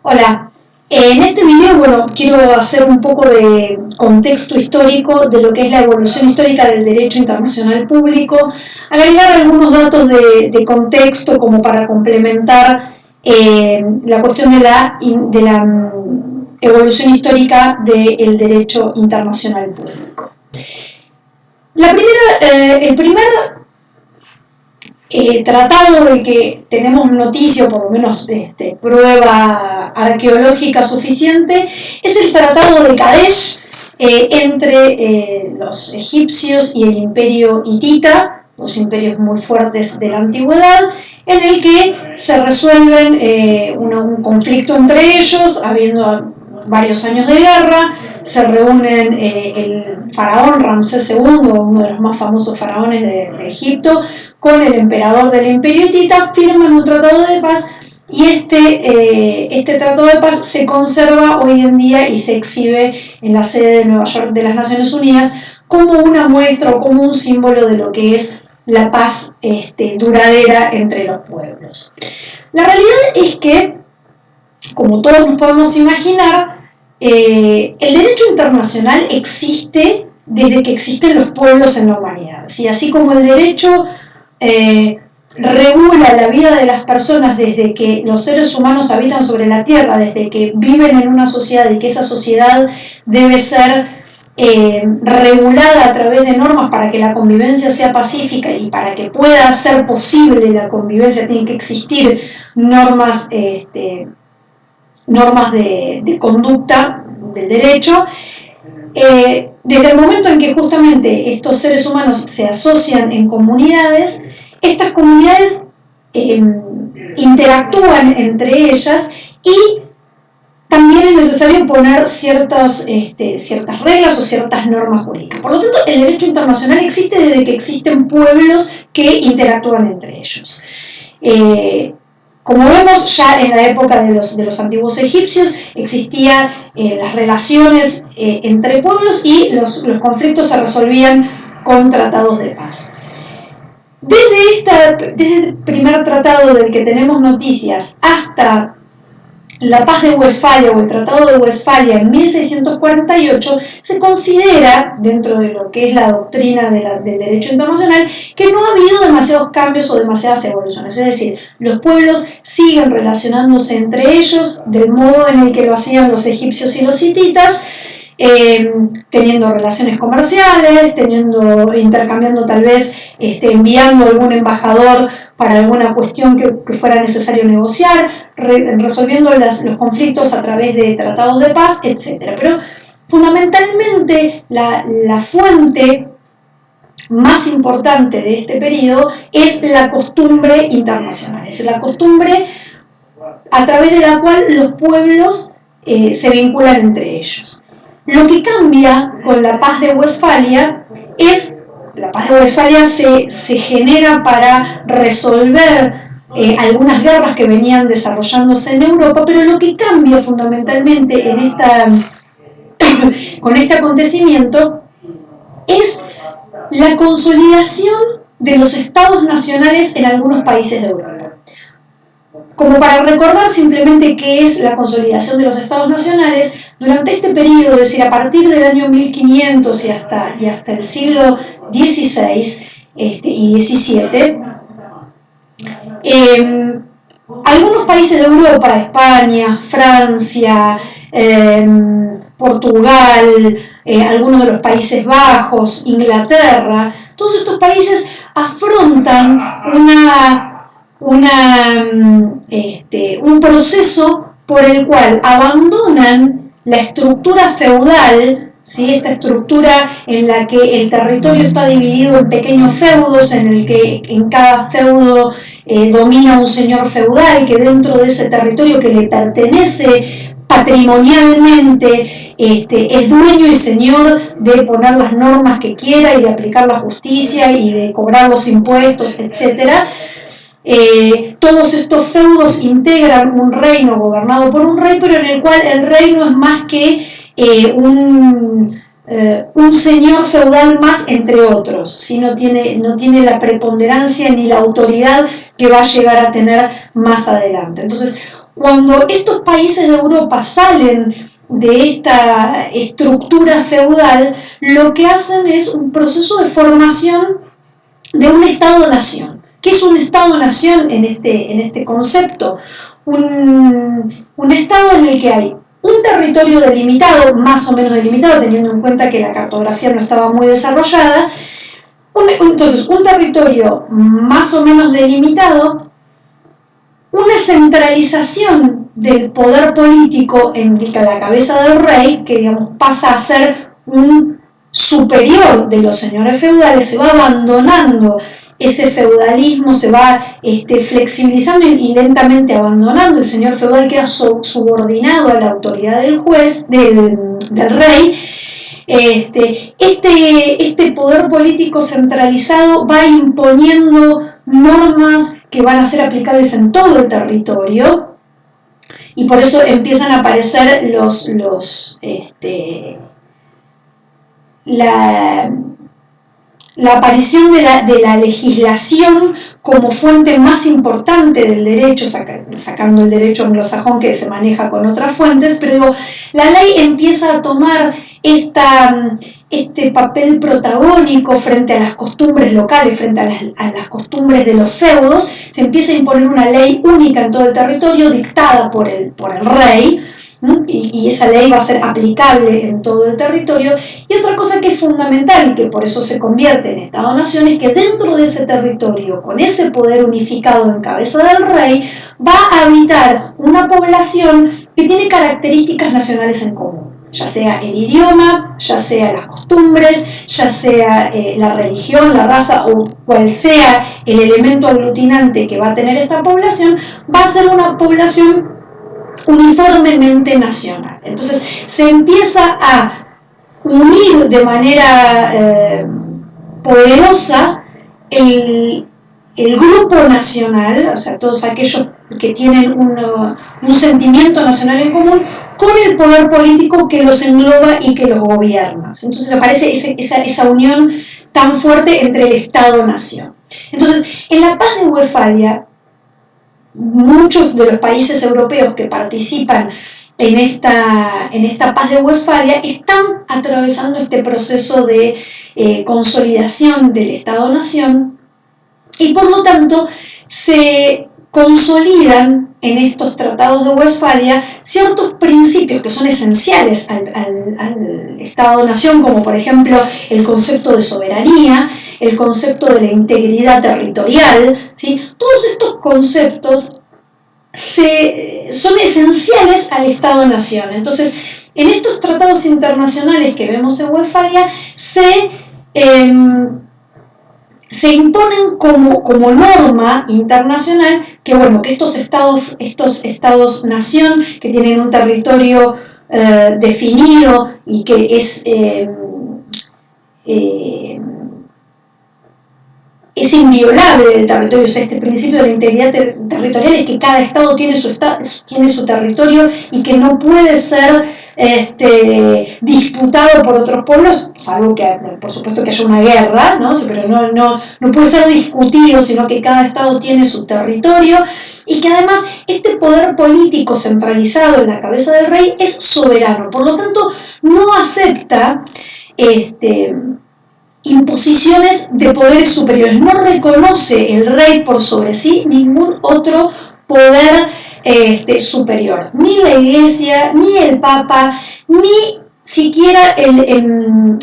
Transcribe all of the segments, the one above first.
Hola, en este video, quiero hacer un poco de contexto histórico de lo que es la evolución histórica del derecho internacional público, agregar algunos datos de contexto como para complementar la cuestión de la evolución histórica del derecho internacional público. El primer tratado del que tenemos noticia, o por lo menos prueba arqueológica suficiente, es el Tratado de Kadesh entre los egipcios y el imperio hitita, dos imperios muy fuertes de la antigüedad, en el que se resuelven un conflicto entre ellos, habiendo varios años de guerra. Se reúnen el faraón Ramsés II, uno de los más famosos faraones de Egipto, con el emperador del imperio hitita, firman un tratado de paz y este tratado de paz se conserva hoy en día y se exhibe en la sede de Nueva York de las Naciones Unidas como una muestra o como un símbolo de lo que es la paz duradera entre los pueblos. La realidad es que, como todos nos podemos imaginar, el derecho internacional existe desde que existen los pueblos en la humanidad, ¿sí? Así como el derecho regula la vida de las personas desde que los seres humanos habitan sobre la tierra, desde que viven en una sociedad y que esa sociedad debe ser regulada a través de normas para que la convivencia sea pacífica y para que pueda ser posible la convivencia tienen que existir normas de conducta del derecho. Desde el momento en que justamente estos seres humanos se asocian en comunidades, estas comunidades interactúan entre ellas y también es necesario poner ciertas reglas o ciertas normas jurídicas. Por lo tanto, el derecho internacional existe desde que existen pueblos que interactúan entre ellos. Como vemos, ya en la época de los antiguos egipcios existían las relaciones entre pueblos y los conflictos se resolvían con tratados de paz. Desde el primer tratado del que tenemos noticias hasta la Paz de Westfalia o el Tratado de Westfalia en 1648, se considera, dentro de lo que es la doctrina del derecho internacional, que no ha habido demasiados cambios o demasiadas evoluciones. Es decir, los pueblos siguen relacionándose entre ellos del modo en el que lo hacían los egipcios y los hititas, teniendo relaciones comerciales, intercambiando tal vez, enviando algún embajador para alguna cuestión que fuera necesario negociar, resolviendo los conflictos a través de tratados de paz, etc. Pero fundamentalmente la fuente más importante de este periodo es la costumbre internacional, es la costumbre a través de la cual los pueblos se vinculan entre ellos. Lo que cambia con la Paz de Westfalia es la Paz de Westfalia se genera para resolver algunas guerras que venían desarrollándose en Europa, pero lo que cambia fundamentalmente con este acontecimiento es la consolidación de los estados nacionales en algunos países de Europa. Como para recordar simplemente qué es la consolidación de los estados nacionales, durante este periodo, es decir, a partir del año 1500 y hasta el siglo XVI y XVII, algunos países de Europa, España, Francia, Portugal, algunos de los Países Bajos, Inglaterra, todos estos países afrontan un proceso por el cual abandonan la estructura feudal, ¿sí? Esta estructura en la que el territorio está dividido en pequeños feudos, en el que en cada feudo domina un señor feudal que dentro de ese territorio que le pertenece patrimonialmente es dueño y señor de poner las normas que quiera y de aplicar la justicia y de cobrar los impuestos, etc. Todos estos feudos integran un reino gobernado por un rey, pero en el cual el rey no es más que un señor feudal más entre otros, ¿sí? no tiene la preponderancia ni la autoridad que va a llegar a tener más adelante. Entonces, cuando estos países de Europa salen de esta estructura feudal, lo que hacen es un proceso de formación de un Estado-nación. ¿Qué es un Estado-nación en este concepto? Un Estado en el que hay un territorio delimitado, más o menos delimitado, teniendo en cuenta que la cartografía no estaba muy desarrollada. Entonces, un territorio más o menos delimitado, una centralización del poder político en la cabeza del rey, que digamos pasa a ser un superior de los señores feudales, se va abandonando ese feudalismo, se va flexibilizando y lentamente abandonando. El señor feudal queda subordinado a la autoridad del juez, del rey. Este poder político centralizado va imponiendo normas que van a ser aplicables en todo el territorio, y por eso empiezan a aparecer la aparición de la legislación como fuente más importante del derecho, sacando el derecho anglosajón que se maneja con otras fuentes, pero digo, la ley empieza a tomar este papel protagónico frente a las costumbres locales, frente a las costumbres de los feudos. Se empieza a imponer una ley única en todo el territorio, dictada por el rey, y esa ley va a ser aplicable en todo el territorio. Y otra cosa que es fundamental y que por eso se convierte en Estado-nación es que dentro de ese territorio, con ese poder unificado en cabeza del rey, va a habitar una población que tiene características nacionales en común, ya sea el idioma, ya sea las costumbres, ya sea la religión, la raza o cual sea el elemento aglutinante que va a tener esta población, va a ser una población uniformemente nacional. Entonces se empieza a unir de manera poderosa el grupo nacional, o sea, todos aquellos que tienen un sentimiento nacional en común, con el poder político que los engloba y que los gobierna. Entonces aparece esa unión tan fuerte entre el Estado-nación. Entonces, en la Paz de Westfalia, muchos de los países europeos que participan en esta Paz de Westfalia están atravesando este proceso de consolidación del Estado-nación, y por lo tanto se consolidan en estos tratados de Westfalia ciertos principios que son esenciales al Estado-nación, como por ejemplo el concepto de soberanía, el concepto de la integridad territorial, ¿sí? Todos estos conceptos son esenciales al Estado-nación. Entonces, en estos tratados internacionales que vemos en Westfalia se imponen como norma internacional que, bueno, que estos estados-nación que tienen un territorio definido y que es inviolable el territorio, o sea, este principio de la integridad territorial es que cada estado tiene su territorio y que no puede ser disputado por otros pueblos, salvo que, por supuesto, que haya una guerra, ¿no? Pero no puede ser discutido, sino que cada estado tiene su territorio, y que además este poder político centralizado en la cabeza del rey es soberano, por lo tanto no acepta imposiciones de poderes superiores, no reconoce el rey por sobre sí ningún otro poder superior, ni la Iglesia, ni el Papa, ni siquiera el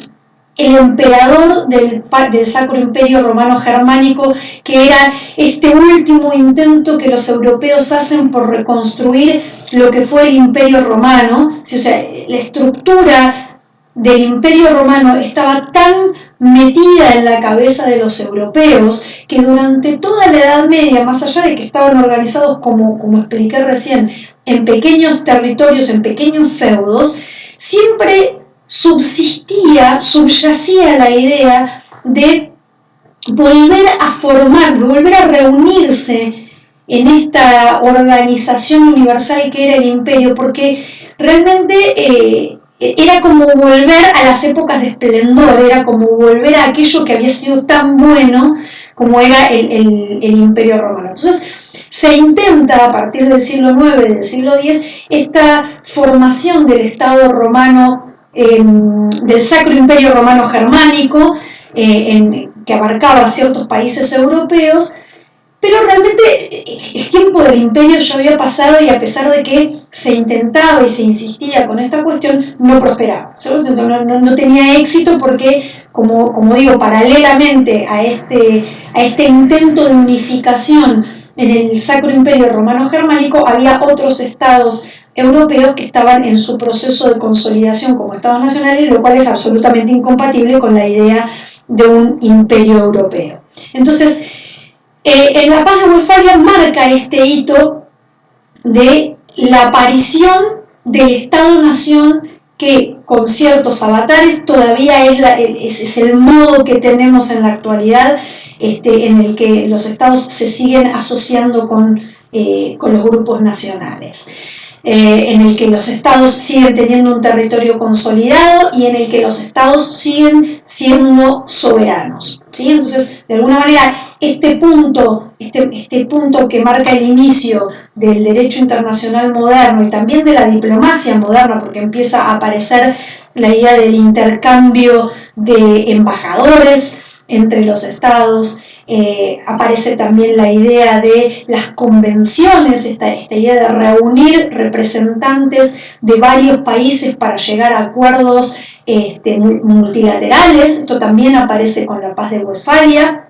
emperador del Sacro Imperio Romano Germánico, que era este último intento que los europeos hacen por reconstruir lo que fue el Imperio Romano. O sea, la estructura del Imperio Romano estaba tan metida en la cabeza de los europeos que durante toda la Edad Media, más allá de que estaban organizados, como expliqué recién, en pequeños territorios, en pequeños feudos, siempre subyacía la idea de volver a formar, volver a reunirse en esta organización universal que era el imperio, porque realmente era como volver a las épocas de esplendor, era como volver a aquello que había sido tan bueno como era el Imperio Romano. Entonces se intenta a partir del siglo IX y del siglo X esta formación del Estado romano, del Sacro Imperio Romano Germánico, que abarcaba ciertos países europeos, pero realmente el tiempo del imperio ya había pasado y a pesar de que se intentaba y se insistía con esta cuestión, no prosperaba. No tenía éxito porque, como digo, paralelamente a este intento de unificación en el Sacro Imperio Romano Germánico, había otros estados europeos que estaban en su proceso de consolidación como estados nacionales, lo cual es absolutamente incompatible con la idea de un imperio europeo. Entonces, en la Paz de Westfalia marca este hito de la aparición del Estado-Nación que con ciertos avatares todavía es el modo que tenemos en la actualidad, en el que los estados se siguen asociando con los grupos nacionales. En el que los estados siguen teniendo un territorio consolidado y en el que los estados siguen siendo soberanos, ¿sí? Entonces, de alguna manera, este punto que marca el inicio del derecho internacional moderno y también de la diplomacia moderna, porque empieza a aparecer la idea del intercambio de embajadores entre los estados, aparece también la idea de las convenciones, esta idea de reunir representantes de varios países para llegar a acuerdos multilaterales. Esto también aparece con la Paz de Westfalia.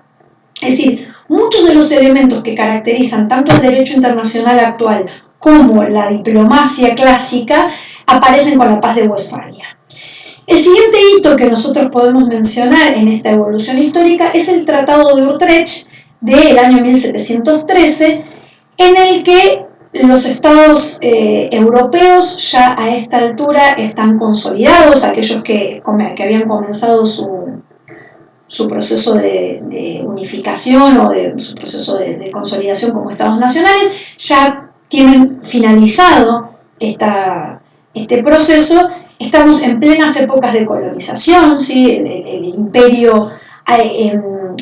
Es decir, muchos de los elementos que caracterizan tanto el derecho internacional actual como la diplomacia clásica aparecen con la Paz de Westfalia. El siguiente hito que nosotros podemos mencionar en esta evolución histórica es el Tratado de Utrecht del año 1713, en el que los estados europeos ya a esta altura están consolidados, aquellos que habían comenzado su proceso de unificación o su proceso de consolidación como estados nacionales, ya tienen finalizado este proceso. Estamos en plenas épocas de colonización, ¿sí? El imperio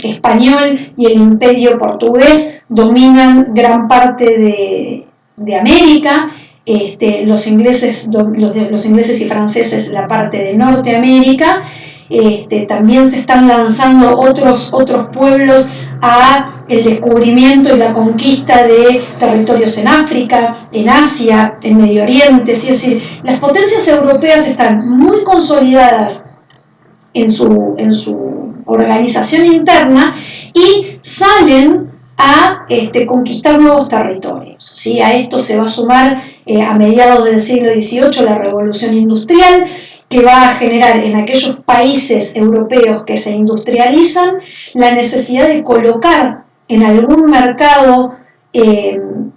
español y el imperio portugués dominan gran parte de América, los ingleses y franceses la parte de Norteamérica. También se están lanzando otros pueblos a el descubrimiento y la conquista de territorios en África, en Asia, en Medio Oriente, ¿sí? Es decir, las potencias europeas están muy consolidadas en su organización interna y salen a conquistar nuevos territorios, ¿sí? A esto se va a sumar a mediados del siglo XVIII la Revolución Industrial, que va a generar en aquellos países europeos que se industrializan la necesidad de colocar en algún mercado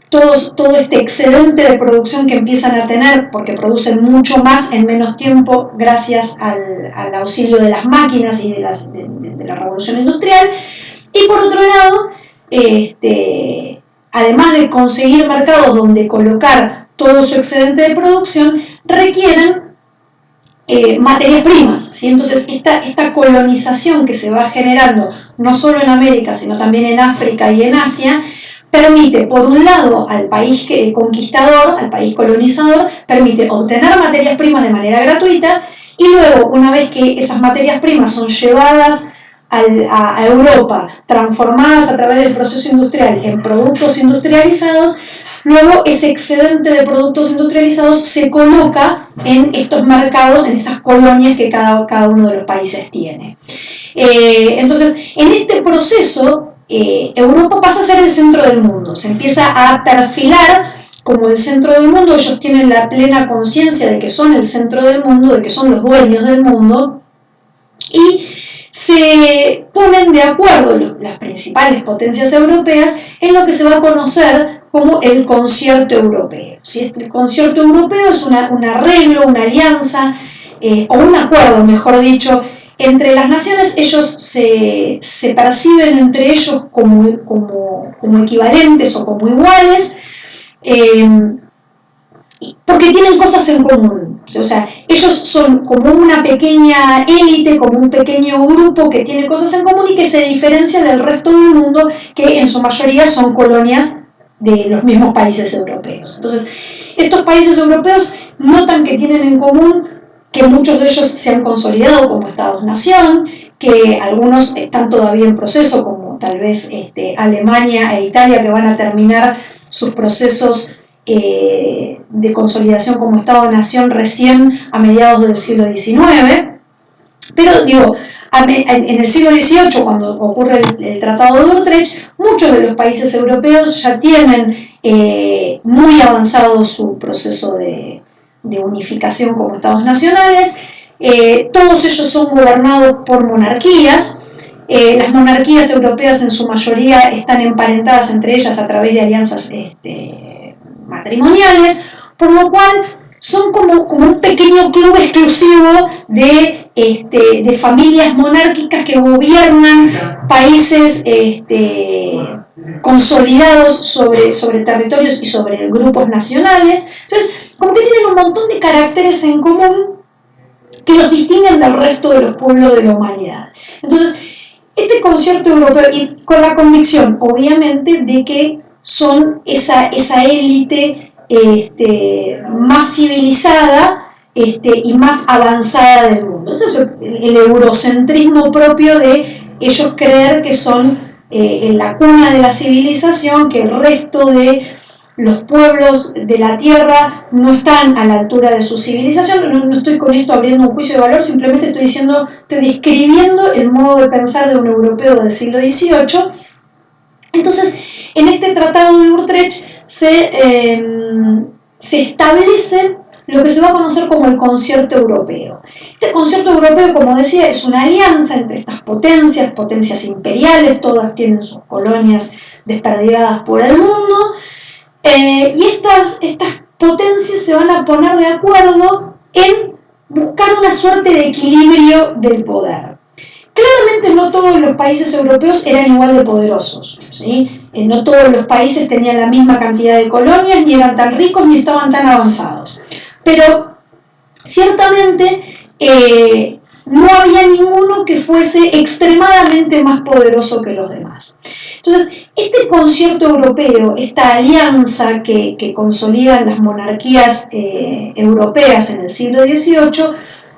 todo este excedente de producción que empiezan a tener, porque producen mucho más en menos tiempo gracias al auxilio de las máquinas y de la revolución industrial. Y por otro lado, además de conseguir mercados donde colocar todo su excedente de producción, requieren materias primas, ¿sí? Entonces esta colonización que se va generando no solo en América sino también en África y en Asia permite, por un lado, al país conquistador, al país colonizador, permite obtener materias primas de manera gratuita y luego, una vez que esas materias primas son llevadas a Europa, transformadas a través del proceso industrial en productos industrializados, luego ese excedente de productos industrializados se coloca en estos mercados, en estas colonias que cada uno de los países tiene. Entonces, en este proceso, Europa pasa a ser el centro del mundo, se empieza a perfilar como el centro del mundo. Ellos tienen la plena conciencia de que son el centro del mundo, de que son los dueños del mundo, y se ponen de acuerdo las principales potencias europeas en lo que se va a conocer como el concierto europeo. ¿Sí? El concierto europeo es un arreglo, una alianza, o un acuerdo, mejor dicho, entre las naciones. Ellos se perciben entre ellos como equivalentes o como iguales, porque tienen cosas en común. O sea, ellos son como una pequeña élite, como un pequeño grupo que tiene cosas en común y que se diferencia del resto del mundo, que en su mayoría son colonias de los mismos países europeos. Entonces, estos países europeos notan que tienen en común que muchos de ellos se han consolidado como Estados-nación, que algunos están todavía en proceso, como tal vez Alemania e Italia, que van a terminar sus procesos de consolidación como Estado-nación recién a mediados del siglo XIX. Pero digo, en el siglo XVIII, cuando ocurre el Tratado de Utrecht, muchos de los países europeos ya tienen muy avanzado su proceso de unificación como estados nacionales. Todos ellos son gobernados por monarquías. Las monarquías europeas en su mayoría están emparentadas entre ellas a través de alianzas matrimoniales, por lo cual son como un pequeño club exclusivo de familias monárquicas que gobiernan países consolidados sobre territorios y sobre grupos nacionales. Entonces, como que tienen un montón de caracteres en común que los distinguen del resto de los pueblos de la humanidad. Entonces, este concierto europeo, y con la convicción, obviamente, de que son esa élite más civilizada y más avanzada del mundo. Entonces, el eurocentrismo propio de ellos creer que son en la cuna de la civilización, que el resto de los pueblos de la tierra no están a la altura de su civilización. No estoy con esto abriendo un juicio de valor, simplemente estoy describiendo el modo de pensar de un europeo del siglo XVIII. Entonces, en este Tratado de Utrecht se establece lo que se va a conocer como el concierto europeo. Este concierto europeo, como decía, es una alianza entre estas potencias imperiales, todas tienen sus colonias desperdigadas por el mundo, y estas potencias se van a poner de acuerdo en buscar una suerte de equilibrio del poder. Claramente no todos los países europeos eran igual de poderosos, ¿sí? No todos los países tenían la misma cantidad de colonias, ni eran tan ricos, ni estaban tan avanzados. Pero ciertamente no había ninguno que fuese extremadamente más poderoso que los demás. Entonces, este concierto europeo, esta alianza que consolidan las monarquías europeas en el siglo XVIII,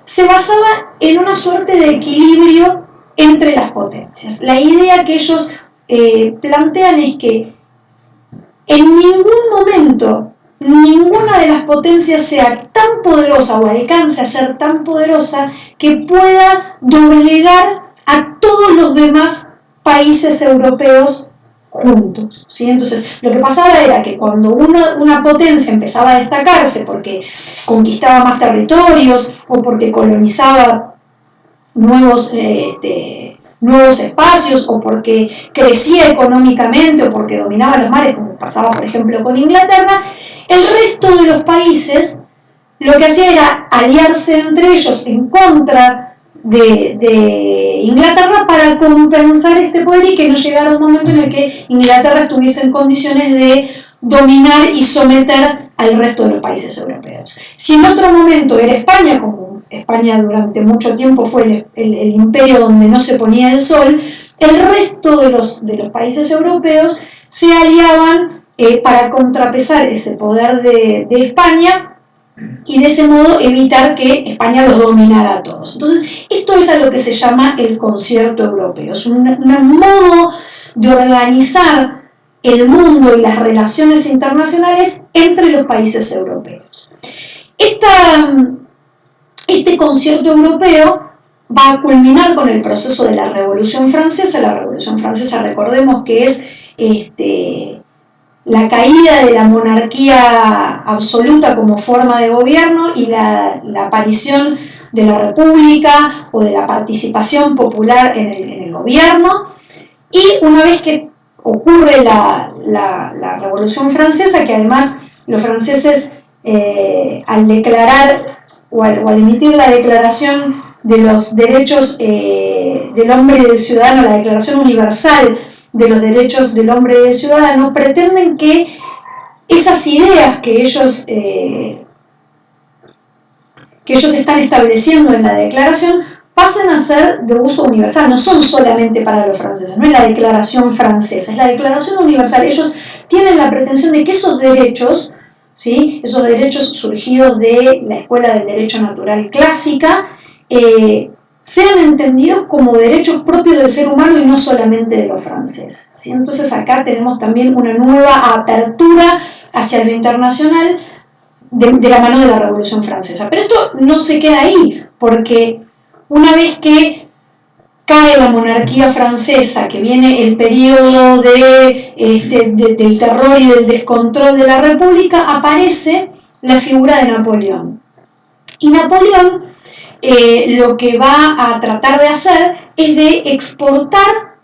se basaba en una suerte de equilibrio entre las potencias. La idea que ellos plantean es que en ningún momento ninguna de las potencias sea tan poderosa o alcance a ser tan poderosa que pueda doblegar a todos los demás países europeos juntos, ¿sí? Entonces, lo que pasaba era que cuando una potencia empezaba a destacarse porque conquistaba más territorios o porque colonizaba nuevos espacios o porque crecía económicamente o porque dominaba los mares, como pasaba por ejemplo con Inglaterra, el resto de los países lo que hacía era aliarse entre ellos en contra de Inglaterra para compensar este poder y que no llegara un momento en el que Inglaterra estuviese en condiciones de dominar y someter al resto de los países europeos. Si en otro momento era España, como España durante mucho tiempo fue el imperio donde no se ponía el sol, el resto de los países europeos se aliaban para contrapesar ese poder de España y de ese modo evitar que España los dominara a todos. Entonces, esto es a lo que se llama el concierto europeo. Es un modo de organizar el mundo y las relaciones internacionales entre los países europeos. Este concierto europeo va a culminar con el proceso de la Revolución Francesa. La Revolución Francesa, recordemos que es la caída de la monarquía absoluta como forma de gobierno y la aparición de la república o de la participación popular en el gobierno. Y una vez que ocurre la Revolución Francesa, que además los franceses al declarar o al emitir la Declaración de los Derechos del Hombre y del Ciudadano, la Declaración Universal de los Derechos del Hombre y del Ciudadano, pretenden que esas ideas que ellos están estableciendo en la declaración pasan a ser de uso universal, no son solamente para los franceses, no es la declaración francesa, es la declaración universal. Ellos tienen la pretensión de que esos derechos, ¿sí?, esos derechos surgidos de la Escuela del Derecho Natural Clásica, sean entendidos como derechos propios del ser humano y no solamente de los franceses, ¿sí? Entonces acá tenemos también una nueva apertura hacia lo internacional de la mano de la Revolución Francesa. Pero esto no se queda ahí, porque una vez que cae la monarquía francesa, que viene el periodo del terror y del descontrol de la República, aparece la figura de Napoleón. Y Napoleón lo que va a tratar de hacer es de exportar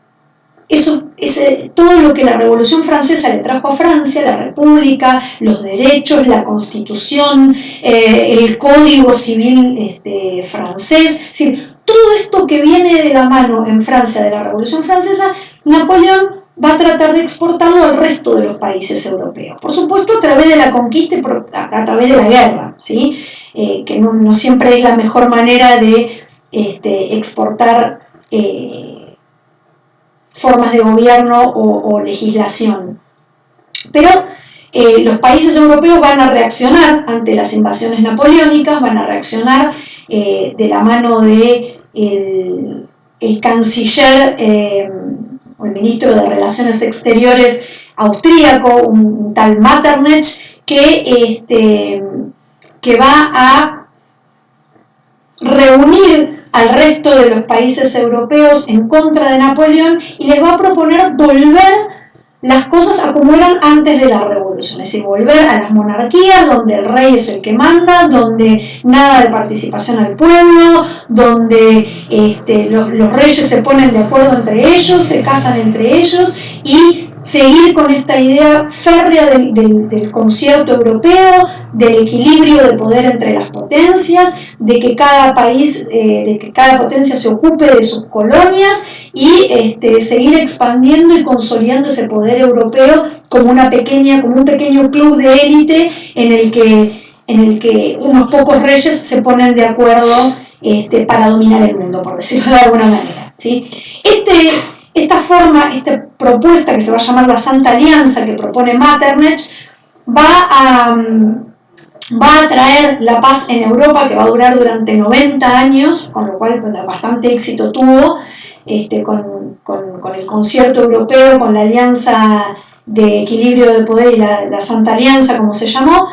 todo lo que la Revolución Francesa le trajo a Francia, la República, los derechos, la Constitución, el Código Civil francés, es decir, todo esto que viene de la mano en Francia de la Revolución Francesa, Napoleón va a tratar de exportarlo al resto de los países europeos. Por supuesto, a través de la conquista y a través de la guerra, ¿sí? Que no siempre es la mejor manera de exportar formas de gobierno o legislación. Pero los países europeos van a reaccionar ante las invasiones napoleónicas, van a reaccionar de la mano de el canciller o el ministro de Relaciones Exteriores austríaco, un tal Metternich, que va a reunir al resto de los países europeos en contra de Napoleón y les va a proponer volver las cosas a como eran antes de la revolución, es decir, volver a las monarquías donde el rey es el que manda, donde nada de participación al pueblo, donde los reyes se ponen de acuerdo entre ellos, se casan entre ellos, y seguir con esta idea férrea del concierto europeo, del equilibrio de poder entre las potencias, de que cada país, de que cada potencia se ocupe de sus colonias y seguir expandiendo y consolidando ese poder europeo como un pequeño club de élite en el que unos pocos reyes se ponen de acuerdo para dominar el mundo, por decirlo de alguna manera, ¿sí? Esta propuesta que se va a llamar la Santa Alianza que propone Metternich va a traer la paz en Europa, que va a durar durante 90 años, con lo cual bastante éxito tuvo con el concierto europeo, con la Alianza de Equilibrio de Poder y la Santa Alianza, como se llamó,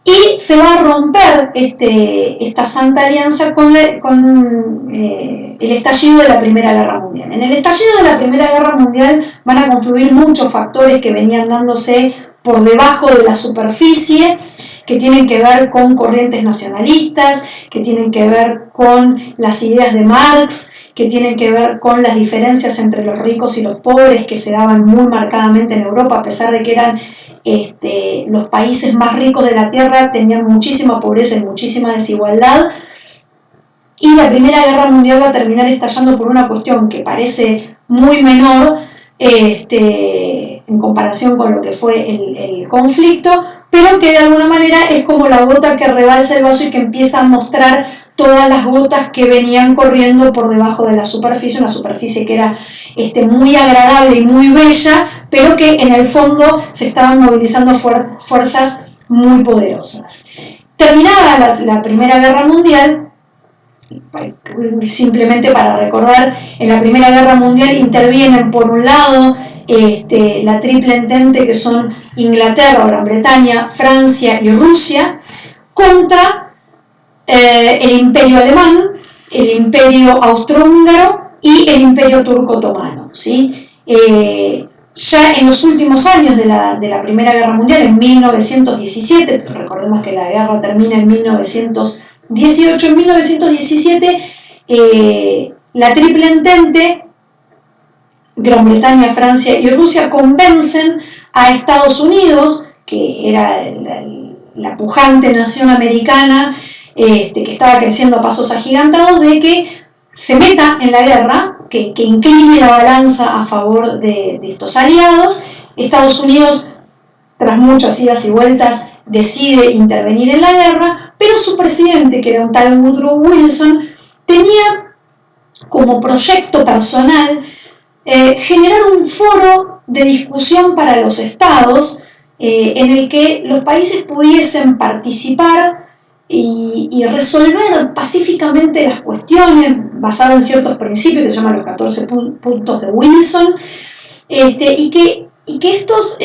y se va a romper esta Santa Alianza con el estallido de la Primera Guerra Mundial. En el estallido de la Primera Guerra Mundial van a confluir muchos factores que venían dándose por debajo de la superficie, que tienen que ver con corrientes nacionalistas, que tienen que ver con las ideas de Marx, que tienen que ver con las diferencias entre los ricos y los pobres que se daban muy marcadamente en Europa, a pesar de que eran los países más ricos de la Tierra, tenían muchísima pobreza y muchísima desigualdad. Y la Primera Guerra Mundial va a terminar estallando por una cuestión que parece muy menor en comparación con lo que fue el conflicto, pero que de alguna manera es como la gota que rebalsa el vaso y que empieza a mostrar todas las gotas que venían corriendo por debajo de la superficie, una superficie que era muy agradable y muy bella, pero que en el fondo se estaban movilizando fuerzas muy poderosas. Terminada la Primera Guerra Mundial, simplemente para recordar, en la Primera Guerra Mundial intervienen por un lado la Triple Entente, que son Inglaterra, Gran Bretaña, Francia y Rusia, contra el Imperio Alemán, el Imperio Austrohúngaro y el Imperio Turco Otomano, ¿sí? Ya en los últimos años de la Primera Guerra Mundial, en 1917, recordemos que la guerra termina en 1918, en 1917 la Triple Entente, Gran Bretaña, Francia y Rusia, convencen a Estados Unidos, que era la pujante nación americana, que estaba creciendo a pasos agigantados, de que se meta en la guerra, que incline la balanza a favor de estos aliados. Estados Unidos, tras muchas idas y vueltas, decide intervenir en la guerra, pero su presidente, que era un tal Woodrow Wilson, tenía como proyecto personal, generar un foro de discusión para los estados en el que los países pudiesen participar y resolver pacíficamente las cuestiones basadas en ciertos principios que se llaman los 14 puntos de Wilson, y que estos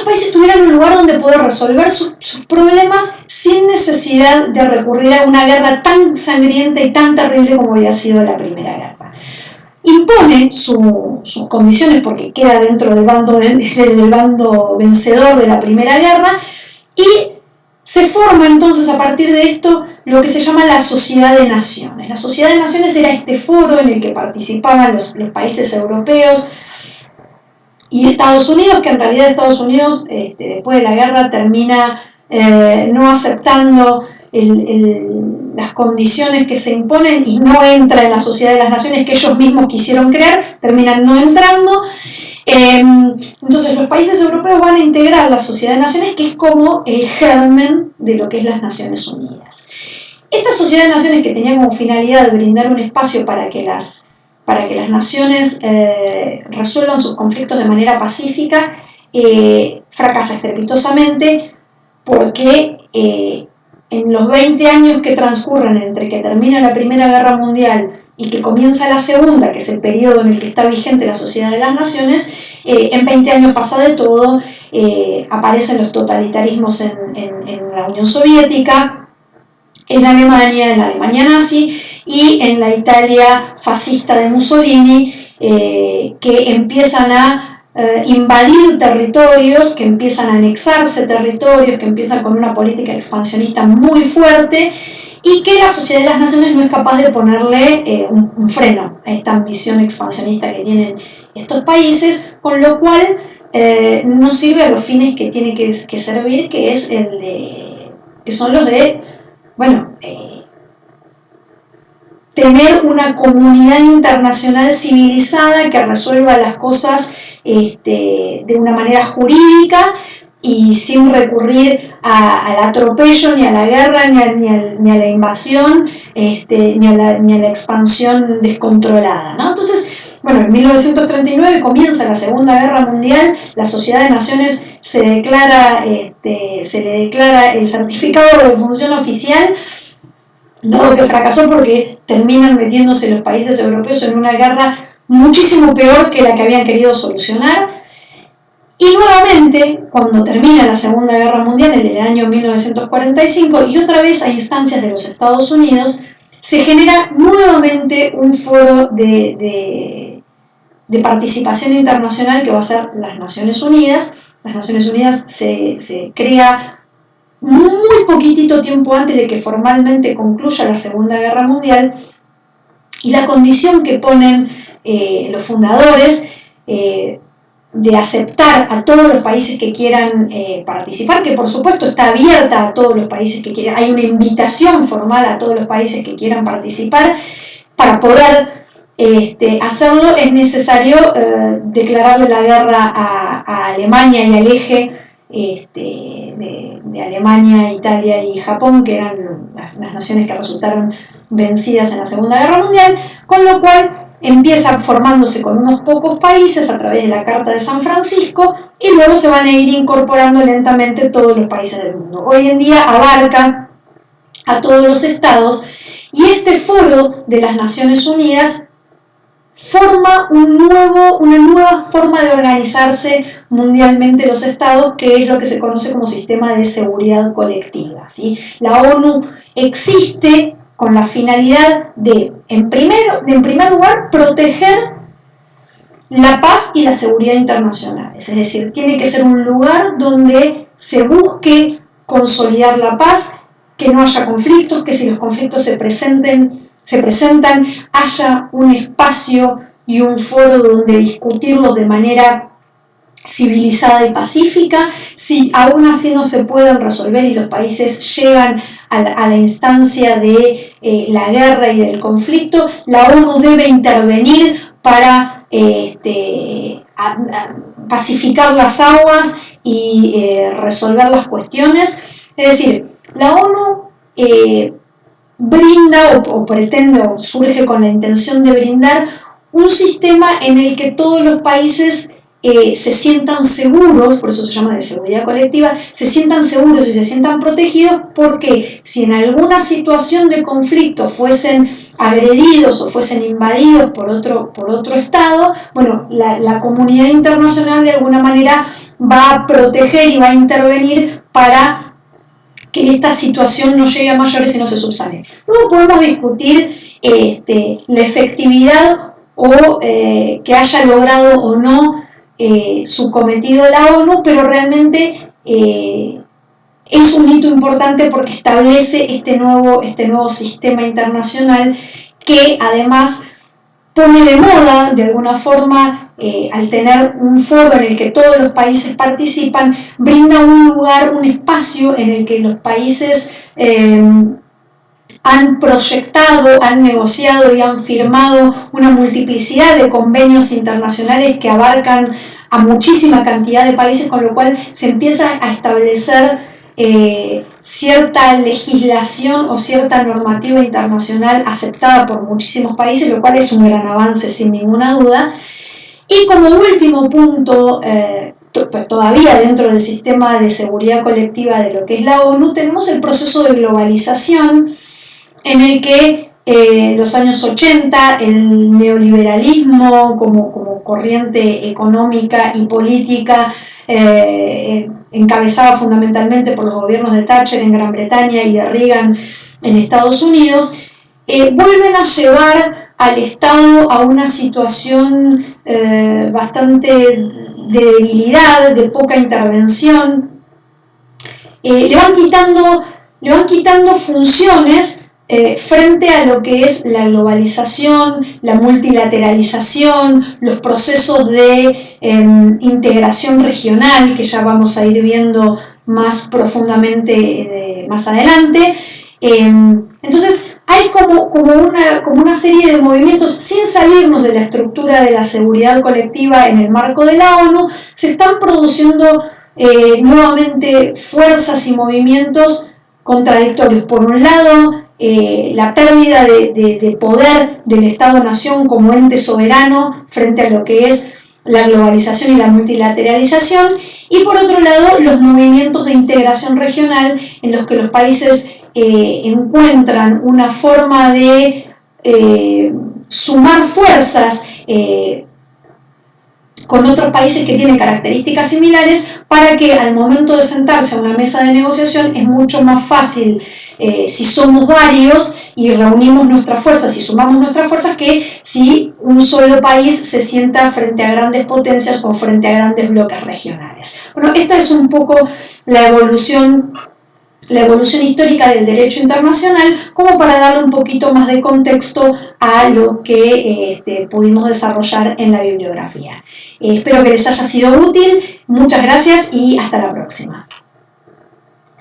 países tuvieran un lugar donde poder resolver sus problemas sin necesidad de recurrir a una guerra tan sangrienta y tan terrible como había sido la Primera Guerra. Impone sus condiciones porque queda dentro del bando vencedor de la Primera Guerra y se forma entonces a partir de esto lo que se llama la Sociedad de Naciones. La Sociedad de Naciones era este foro en el que participaban los países europeos y Estados Unidos, que en realidad Estados Unidos después de la guerra termina no aceptando las condiciones que se imponen y no entra en la Sociedad de las Naciones que ellos mismos quisieron crear, terminan no entrando. Entonces los países europeos van a integrar la Sociedad de Naciones, que es como el germen de lo que es las Naciones Unidas. Esta Sociedad de Naciones, que tenía como finalidad brindar un espacio para que las naciones resuelvan sus conflictos de manera pacífica, fracasa estrepitosamente porque en los 20 años que transcurren entre que termina la Primera Guerra Mundial y que comienza la Segunda, que es el periodo en el que está vigente la Sociedad de las Naciones, en 20 años pasa de todo, aparecen los totalitarismos en la Unión Soviética, en la Alemania nazi y en la Italia fascista de Mussolini, que empiezan a invadir territorios, que empiezan a anexarse territorios, que empiezan con una política expansionista muy fuerte y que la Sociedad de las Naciones no es capaz de ponerle un freno a esta ambición expansionista que tienen estos países, con lo cual no sirve a los fines que tiene que servir, que son los de, bueno, tener una comunidad internacional civilizada que resuelva las cosas de una manera jurídica y sin recurrir al atropello, ni a la guerra, ni a la invasión, ni a la expansión descontrolada, ¿no? Entonces, bueno, en 1939 comienza la Segunda Guerra Mundial, la Sociedad de Naciones se le declara el certificado de defunción oficial, dado que fracasó porque terminan metiéndose los países europeos en una guerra muchísimo peor que la que habían querido solucionar. Y nuevamente, cuando termina la Segunda Guerra Mundial en el año 1945, y otra vez a instancias de los Estados Unidos, se genera nuevamente un foro de participación internacional que va a ser las Naciones Unidas. Las Naciones Unidas se crea muy poquitito tiempo antes de que formalmente concluya la Segunda Guerra Mundial, y la condición que ponen los fundadores de aceptar a todos los países que quieran participar, que por supuesto está abierta a todos los países que quieran, hay una invitación formal a todos los países que quieran participar. Para poder hacerlo es necesario declararle la guerra a Alemania y al eje de Alemania, Italia y Japón, que eran las naciones que resultaron vencidas en la Segunda Guerra Mundial, con lo cual empieza formándose con unos pocos países a través de la Carta de San Francisco y luego se van a ir incorporando lentamente todos los países del mundo. Hoy en día abarca a todos los estados y este foro de las Naciones Unidas forma una nueva forma de organizarse mundialmente los estados, que es lo que se conoce como sistema de seguridad colectiva, ¿sí? La ONU existe con la finalidad de, en primer lugar, proteger la paz y la seguridad internacionales. Es decir, tiene que ser un lugar donde se busque consolidar la paz, que no haya conflictos, que si los conflictos se presentan, haya un espacio y un foro donde discutirlos de manera civilizada y pacífica. Si aún así no se pueden resolver y los países llegan a la instancia de la guerra y del conflicto, la ONU debe intervenir para pacificar las aguas y resolver las cuestiones. Es decir, la ONU brinda o pretende o surge con la intención de brindar un sistema en el que todos los países se sientan seguros, por eso se llama de seguridad colectiva, se sientan seguros y se sientan protegidos, porque si en alguna situación de conflicto fuesen agredidos o fuesen invadidos por otro Estado, bueno, la comunidad internacional de alguna manera va a proteger y va a intervenir para que esta situación no llegue a mayores y no se subsane. Luego podemos discutir la efectividad o que haya logrado o no su cometido la ONU, pero realmente es un hito importante porque establece este nuevo sistema internacional que además pone de moda, de alguna forma, al tener un foro en el que todos los países participan, brinda un lugar, un espacio en el que los países han proyectado, han negociado y han firmado una multiplicidad de convenios internacionales que abarcan a muchísima cantidad de países, con lo cual se empieza a establecer cierta legislación o cierta normativa internacional aceptada por muchísimos países, lo cual es un gran avance sin ninguna duda. Y como último punto, todavía dentro del sistema de seguridad colectiva de lo que es la ONU, tenemos el proceso de globalización en el que los años 80 el neoliberalismo como corriente económica y política encabezada fundamentalmente por los gobiernos de Thatcher en Gran Bretaña y de Reagan en Estados Unidos, vuelven a llevar al Estado a una situación bastante de debilidad, de poca intervención. Le van quitando funciones frente a lo que es la globalización, la multilateralización, los procesos de integración regional, que ya vamos a ir viendo más profundamente más adelante. Entonces, hay como una serie de movimientos, sin salirnos de la estructura de la seguridad colectiva en el marco de la ONU, se están produciendo nuevamente fuerzas y movimientos contradictorios. Por un lado, la pérdida de poder del Estado-Nación como ente soberano frente a lo que es la globalización y la multilateralización, y por otro lado, los movimientos de integración regional en los que los países encuentran una forma de sumar fuerzas con otros países que tienen características similares, para que al momento de sentarse a una mesa de negociación es mucho más fácil si somos varios y reunimos nuestras fuerzas y sumamos nuestras fuerzas, que si un solo país se sienta frente a grandes potencias o frente a grandes bloques regionales. Bueno, esta es un poco la evolución histórica del derecho internacional, como para darle un poquito más de contexto a lo que pudimos desarrollar en la bibliografía. Espero que les haya sido útil, muchas gracias y hasta la próxima.